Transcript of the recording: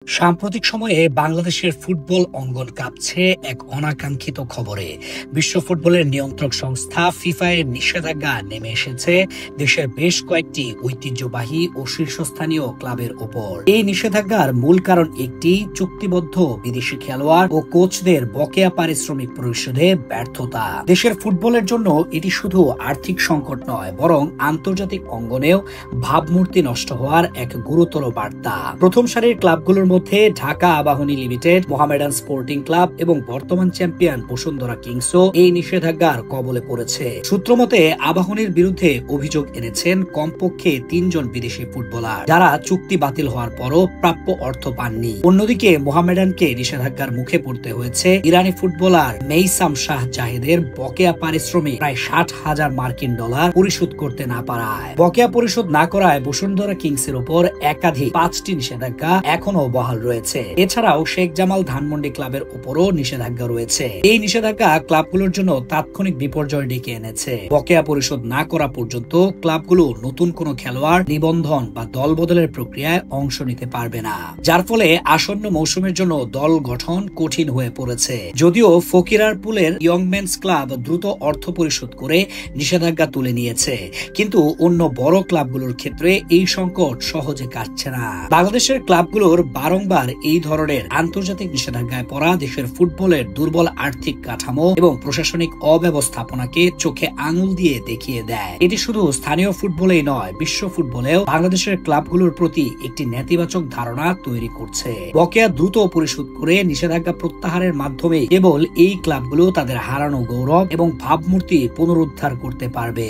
সাম্প্রতিক সময়ে বাংলাদেশের ফুটবল অঙ্গন কাঁপছে এক অনাকাঙ্ক্ষিত খবরে। বিশ্ব ফুটবলের নিয়ন্ত্রক সংস্থা ফিফা এর নিষেধাজ্ঞা নেমে এসেছে দেশের বেশ কয়েকটি ঐতিহ্যবাহী ও শীর্ষস্থানীয় ক্লাবের ওপর। এই নিষেধাজ্ঞার মূল কারণ একটি চুক্তিবদ্ধ বিদেশি খেলোয়াড় ও কোচদের বকেয়া পারিশ্রমিক পরিশোধে ব্যর্থতা। দেশের ফুটবলের জন্য এটি শুধু আর্থিক সংকট নয়, বরং আন্তর্জাতিক অঙ্গনেও ভাবমূর্তি নষ্ট হওয়ার এক গুরুতর বার্তা। প্রথম সারির ক্লাবগুলোর মধ্যে Dhaka Abahani limited, Mohammedan sporting club এবং বর্তমান চ্যাম্পিয়ন বসুন্ধরা কিংসও এই নিষেধাজ্ঞার কবলে পড়েছে। সূত্রমতে আবাহনীর বিরুদ্ধে অভিযোগ এনেছেন কমপক্ষে 3 জন বিদেশি ফুটবলার, যারা চুক্তি বাতিল হওয়ার পরও প্রাপ্য অর্থ পাননি। অন্যদিকে মোহামেডানকে নিষেধাজ্ঞার মুখে পড়তে হয়েছে ইরানি ফুটবলার মেইসাম শাহ জাহেদের বকেয়া পারিশ্রমিক প্রায় $60,000 পরিশোধ করতে না পারায়। বকেয়া পরিশোধ না করায় বসুন্ধরা কিংসের উপর একাধিক 5টি নিষেধাজ্ঞা এখনো বহাল রয়েছে। এছাড়াও শেখ জামাল ধানমন্ডি ক্লাবের উপরও নিষেধাজ্ঞা রয়েছে। এই নিষেধাজ্ঞা ক্লাবগুলোর জন্য তাৎক্ষণিক বিপর্যয় ডেকে এনেছে। বকেয়া পরিশোধ না করা পর্যন্ত ক্লাবগুলো নতুন কোনো খেলোয়াড় নিবন্ধন বা দল বদলের প্রক্রিয়ায় অংশ নিতে পারবে না, যার ফলে আসন্ন মৌসুমের জন্য দল গঠন কঠিন হয়ে পড়েছে। যদিও ফকিরারপুলের ইয়ংম্যানস ক্লাব দ্রুত অর্থ পরিশোধ করে নিষেধাজ্ঞা তুলে নিয়েছে, কিন্তু অন্য বড় ক্লাবগুলোর ক্ষেত্রে এই সংকট সহজে কাটছে না। বাংলাদেশের ক্লাবগুলোর বারংবার এই ধরনের আন্তর্জাতিক নিষেধাজ্ঞায় পড়া দেশের ফুটবলের দুর্বল আর্থিক কাঠামো এবং প্রশাসনিক অব্যবস্থাপনাকে চোখে আঙুল দিয়ে দেখিয়ে দেয়। এটি শুধু স্থানীয় ফুটবলেই নয়, বিশ্ব ফুটবলেও বাংলাদেশের ক্লাবগুলোর প্রতি একটি নেতিবাচক ধারণা তৈরি করছে। বকেয়া দ্রুত পরিশোধ করে নিষেধাজ্ঞা প্রত্যাহারের মাধ্যমে কেবল এই ক্লাবগুলো তাদের হারানো গৌরব এবং ভাবমূর্তি পুনরুদ্ধার করতে পারবে।